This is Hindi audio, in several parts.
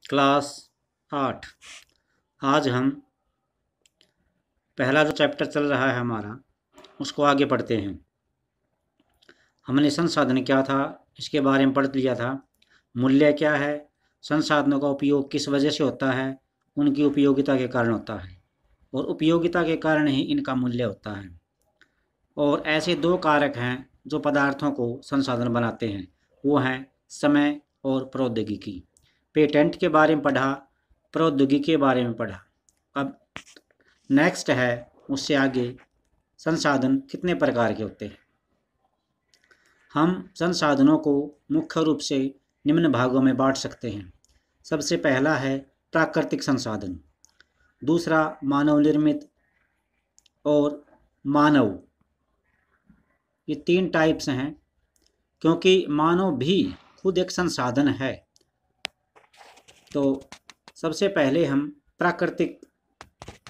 क्लास 8। आज हम पहला जो चैप्टर चल रहा है हमारा उसको आगे पढ़ते हैं। हमने संसाधन क्या था इसके बारे में पढ़ लिया था। मूल्य क्या है, संसाधनों का उपयोग किस वजह से होता है, उनकी उपयोगिता के कारण होता है और उपयोगिता के कारण ही इनका मूल्य होता है। और ऐसे दो कारक हैं जो पदार्थों को संसाधन बनाते हैं, वो हैं समय और प्रौद्योगिकी। पेटेंट के बारे में पढ़ा, प्रौद्योगिकी के बारे में पढ़ा। अब नेक्स्ट है उससे आगे संसाधन कितने प्रकार के होते हैं। हम संसाधनों को मुख्य रूप से निम्न भागों में बांट सकते हैं। सबसे पहला है प्राकृतिक संसाधन, दूसरा मानव निर्मित और मानव। ये तीन टाइप्स हैं, क्योंकि मानव भी खुद एक संसाधन है। तो सबसे पहले हम प्राकृतिक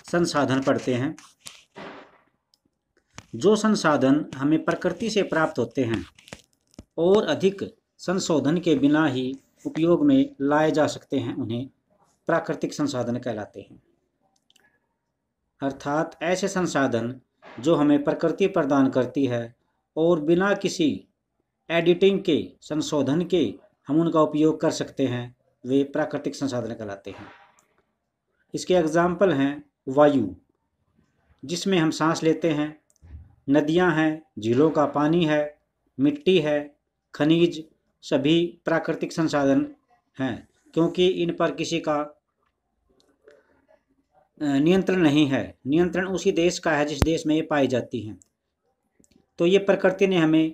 संसाधन पढ़ते हैं। जो संसाधन हमें प्रकृति से प्राप्त होते हैं और अधिक संशोधन के बिना ही उपयोग में लाए जा सकते हैं, उन्हें प्राकृतिक संसाधन कहलाते हैं। अर्थात ऐसे संसाधन जो हमें प्रकृति प्रदान करती है और बिना किसी एडिटिंग के, संशोधन के हम उनका उपयोग कर सकते हैं, वे प्राकृतिक संसाधन कहलाते हैं। इसके एग्जाम्पल हैं वायु, जिसमें हम सांस लेते हैं, नदियां हैं, झीलों का पानी है, मिट्टी है, खनिज, सभी प्राकृतिक संसाधन हैं, क्योंकि इन पर किसी का नियंत्रण नहीं है। नियंत्रण उसी देश का है जिस देश में ये पाई जाती हैं। तो ये प्रकृति ने हमें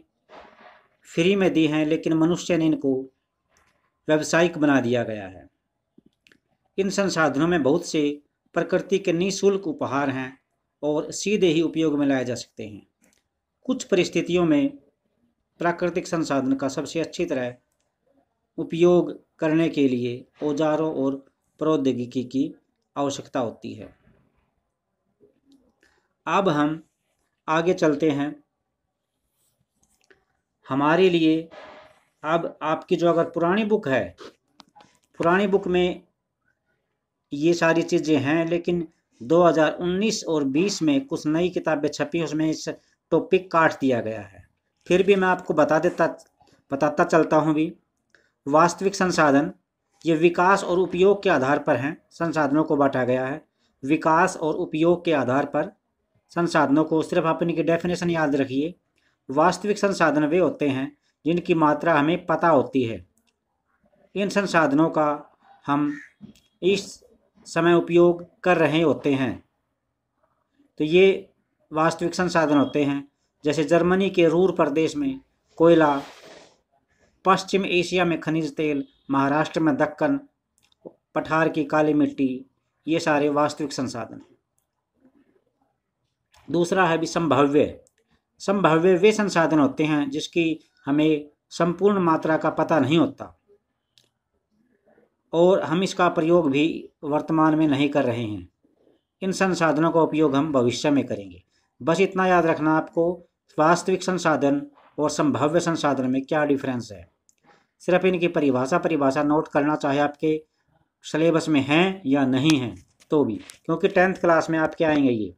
फ्री में दी हैं, लेकिन मनुष्य ने इनको व्यावसायिक बना दिया गया है। इन संसाधनों में बहुत से प्रकृति के निःशुल्क उपहार हैं और सीधे ही उपयोग में लाए जा सकते हैं। कुछ परिस्थितियों में प्राकृतिक संसाधन का सबसे अच्छी तरह उपयोग करने के लिए औजारों और प्रौद्योगिकी की आवश्यकता होती है। अब हम आगे चलते हैं। हमारे लिए अब आपकी जो अगर पुरानी बुक है, पुरानी बुक में ये सारी चीज़ें हैं, लेकिन 2019 और 20 में कुछ नई किताबें छपी, उसमें इस टॉपिक काट दिया गया है। फिर भी मैं आपको बताता चलता हूँ भी। वास्तविक संसाधन ये विकास और उपयोग के आधार पर हैं। संसाधनों को बांटा गया है विकास और उपयोग के आधार पर। संसाधनों को सिर्फ अपनी की डेफिनेशन याद रखिए। वास्तविक संसाधन वे होते हैं जिनकी मात्रा हमें पता होती है। इन संसाधनों का हम इस समय उपयोग कर रहे होते हैं, तो ये वास्तविक संसाधन होते हैं। जैसे जर्मनी के रूर प्रदेश में कोयला, पश्चिम एशिया में खनिज तेल, महाराष्ट्र में दक्कन पठार की काली मिट्टी, ये सारे वास्तविक संसाधन। दूसरा है भी संभाव्य। संभाव्य वे संसाधन होते हैं जिसकी हमें संपूर्ण मात्रा का पता नहीं होता और हम इसका प्रयोग भी वर्तमान में नहीं कर रहे हैं। इन संसाधनों का उपयोग हम भविष्य में करेंगे। बस इतना याद रखना आपको, वास्तविक संसाधन और संभाव्य संसाधन में क्या डिफरेंस है। सिर्फ इनकी परिभाषा नोट करना, चाहे आपके सिलेबस में हैं या नहीं हैं तो भी, क्योंकि 10th क्लास में आपके आएंगे ये।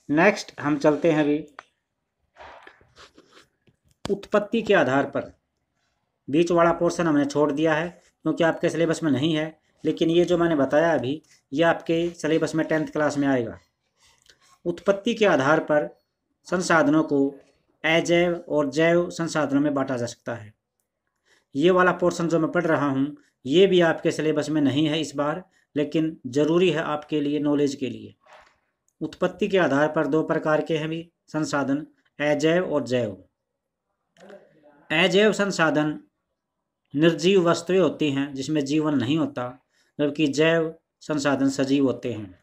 नेक्स्ट हम चलते हैं अभी उत्पत्ति के आधार पर। बीच वाला पोर्शन हमने छोड़ दिया है क्योंकि आपके सिलेबस में नहीं है, लेकिन ये जो मैंने बताया अभी ये आपके सिलेबस में 10th क्लास में आएगा। उत्पत्ति के आधार पर संसाधनों को अजैव और जैव संसाधनों में बांटा जा सकता है। ये वाला पोर्शन जो मैं पढ़ रहा हूँ ये भी आपके सिलेबस में नहीं है इस बार, लेकिन ज़रूरी है आपके लिए, नॉलेज के लिए। उत्पत्ति के आधार पर दो प्रकार के हैं भी संसाधन, अजैव और जैव। अजैव संसाधन निर्जीव वस्तुएं होती हैं जिसमें जीवन नहीं होता, जबकि जैव संसाधन सजीव होते हैं।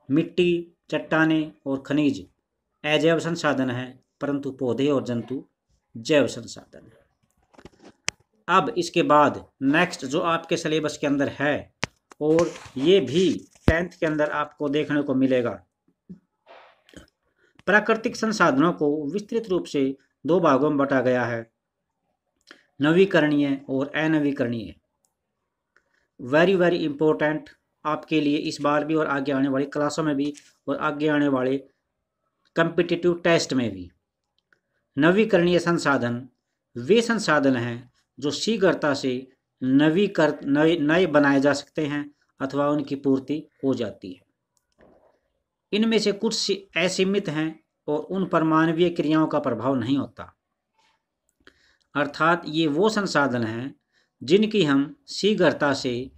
मिट्टी, चट्टानें और खनिज अजैव संसाधन है, परंतु पौधे और जंतु जैव संसाधन है। अब इसके बाद नेक्स्ट जो आपके सिलेबस के अंदर है और ये भी 10th के अंदर आपको देखने को मिलेगा, प्राकृतिक संसाधनों को विस्तृत रूप से दो भागों में बांटा गया है, नवीकरणीय और अनवीकरणीय। वेरी वेरी इम्पोर्टेंट आपके लिए इस बार भी और आगे आने वाली क्लासों में भी और आगे आने वाले कम्पिटिटिव टेस्ट में भी। नवीकरणीय संसाधन वे संसाधन हैं जो शीघ्रता से नए बनाए जा सकते हैं अथवा उनकी पूर्ति हो जाती है। इनमें से कुछ असीमित हैं और उन पर मानवीय क्रियाओं का प्रभाव नहीं होता, अर्थात ये वो संसाधन हैं जिनकी हम शीघ्रता से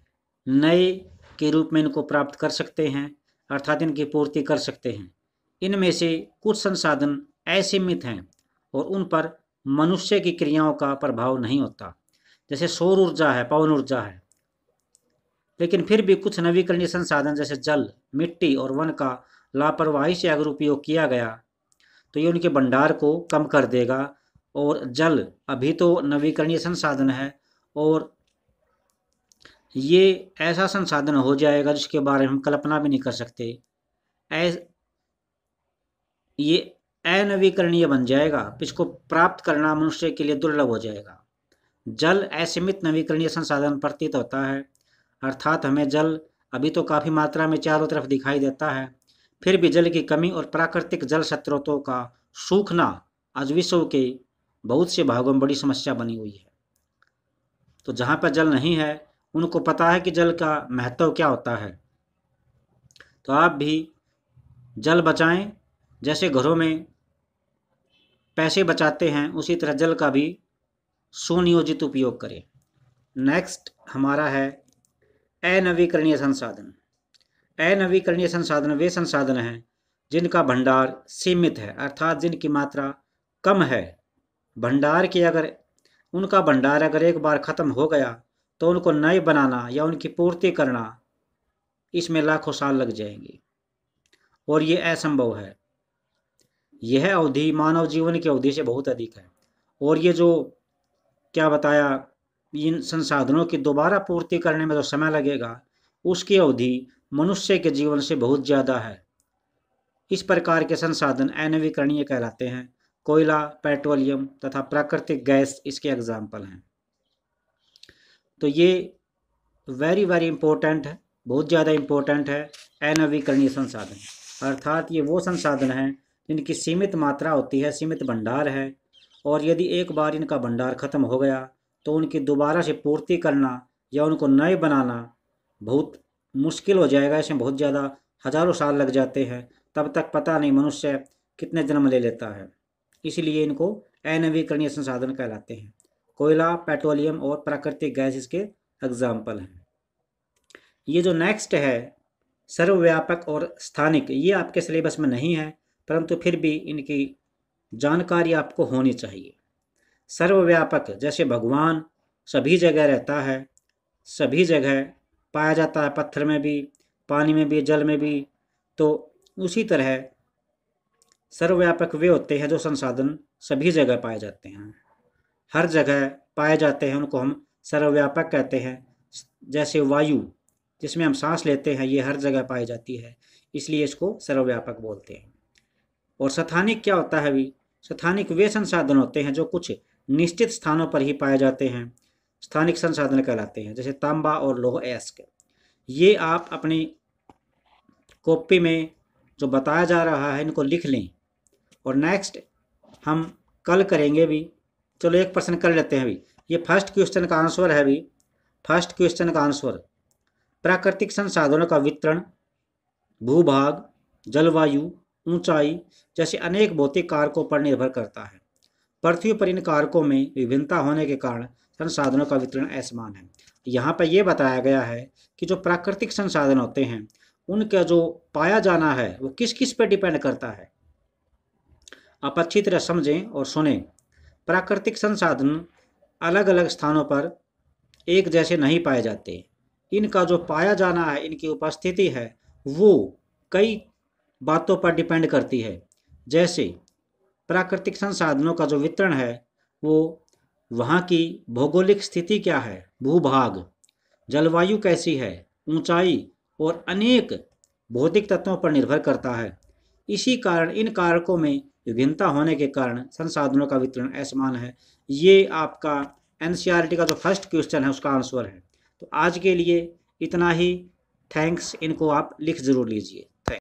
नए के रूप में इनको प्राप्त कर सकते हैं, अर्थात इनकी पूर्ति कर सकते हैं। इनमें से कुछ संसाधन असीमित हैं और उन पर मनुष्य की क्रियाओं का प्रभाव नहीं होता, जैसे सौर ऊर्जा है, पवन ऊर्जा है। लेकिन फिर भी कुछ नवीकरणीय संसाधन जैसे जल, मिट्टी और वन का लापरवाही से अगर उपयोग किया गया तो ये उनके भंडार को कम कर देगा। और जल अभी तो नवीकरणीय संसाधन है और ये ऐसा संसाधन हो जाएगा जिसके बारे में हम कल्पना भी नहीं कर सकते। ये अनवीकरणीय बन जाएगा, इसको प्राप्त करना मनुष्य के लिए दुर्लभ हो जाएगा। जल असीमित नवीकरणीय संसाधन प्रतीत होता है, अर्थात हमें जल अभी तो काफ़ी मात्रा में चारों तरफ दिखाई देता है, फिर भी जल की कमी और प्राकृतिक जल स्रोतों का सूखना आज विश्व के बहुत से भागों में बड़ी समस्या बनी हुई है। तो जहाँ पर जल नहीं है उनको पता है कि जल का महत्व क्या होता है। तो आप भी जल बचाएं, जैसे घरों में पैसे बचाते हैं उसी तरह जल का भी सुनियोजित उपयोग करें। नेक्स्ट हमारा है अनवीकरणीय संसाधन। अनवीकरणीय संसाधन वे संसाधन हैं जिनका भंडार सीमित है, अर्थात जिनकी मात्रा कम है। उनका भंडार अगर एक बार ख़त्म हो गया तो उनको नए बनाना या उनकी पूर्ति करना इसमें लाखों साल लग जाएंगे और ये असंभव है। यह अवधि मानव जीवन की अवधि से बहुत अधिक है और ये जो क्या बताया, इन संसाधनों की दोबारा पूर्ति करने में जो समय लगेगा उसकी अवधि मनुष्य के जीवन से बहुत ज़्यादा है। इस प्रकार के संसाधन अनवीकरणीय कहलाते हैं। कोयला, पेट्रोलियम तथा प्राकृतिक गैस इसके एग्जाम्पल हैं। तो ये वेरी वेरी इम्पोर्टेंट है, बहुत ज़्यादा इम्पोर्टेंट है अनवीकरणीय संसाधन, अर्थात ये वो संसाधन हैं जिनकी सीमित मात्रा होती है, सीमित भंडार है और यदि एक बार इनका भंडार ख़त्म हो गया तो उनकी दोबारा से पूर्ति करना या उनको नए बनाना बहुत मुश्किल हो जाएगा। इसमें बहुत ज़्यादा हज़ारों साल लग जाते हैं, तब तक पता नहीं मनुष्य कितने जन्म ले लेता है। इसलिए इनको अनवीकरणीय संसाधन कहलाते हैं। कोयला, पेट्रोलियम और प्राकृतिक गैस इसके एग्जाम्पल हैं। ये जो नेक्स्ट है सर्वव्यापक और स्थानिक, ये आपके सिलेबस में नहीं है परंतु फिर भी इनकी जानकारी आपको होनी चाहिए। सर्वव्यापक जैसे भगवान सभी जगह रहता है, सभी जगह पाया जाता है, पत्थर में भी, पानी में भी, जल में भी, तो उसी तरह सर्वव्यापक वे होते हैं जो संसाधन सभी जगह पाए जाते हैं, हर जगह पाए जाते हैं, उनको हम सर्वव्यापक कहते हैं। जैसे वायु जिसमें हम सांस लेते हैं ये हर जगह पाई जाती है, इसलिए इसको सर्वव्यापक बोलते हैं। और स्थानिक क्या होता है भी? स्थानिक वे संसाधन होते हैं जो कुछ निश्चित स्थानों पर ही पाए जाते हैं, स्थानिक संसाधन कहलाते हैं। जैसे तांबा और लौह अयस्क, ये आप अपनी कॉपी में जो बताया जा रहा है इनको लिख लें और नेक्स्ट हम कल करेंगे भी। चलो एक प्रश्न कर लेते हैं भी, ये फर्स्ट क्वेश्चन का आंसर है भी। फर्स्ट क्वेश्चन का आंसर, प्राकृतिक संसाधनों का वितरण भूभाग, जलवायु, ऊंचाई जैसे अनेक भौतिक कारकों पर निर्भर करता है। पृथ्वी पर इन कारकों में विभिन्नता होने के कारण संसाधनों का वितरण असमान है। यहाँ पर यह बताया गया है कि जो प्राकृतिक संसाधन होते हैं उनका जो पाया जाना है वो किस किस पर डिपेंड करता है। आप अच्छी तरह समझें और सुनें। प्राकृतिक संसाधन अलग अलग स्थानों पर एक जैसे नहीं पाए जाते। इनका जो पाया जाना है, इनकी उपस्थिति है, वो कई बातों पर डिपेंड करती है। जैसे प्राकृतिक संसाधनों का जो वितरण है वो वहाँ की भौगोलिक स्थिति क्या है, भूभाग, जलवायु कैसी है, ऊंचाई और अनेक भौतिक तत्वों पर निर्भर करता है। इसी कारण इन कारकों में विभिन्नता होने के कारण संसाधनों का वितरण असमान है। ये आपका एनसीईआरटी का जो फर्स्ट क्वेश्चन है उसका आंसर है। तो आज के लिए इतना ही। थैंक्स, इनको आप लिख ज़रूर लीजिए। थैंक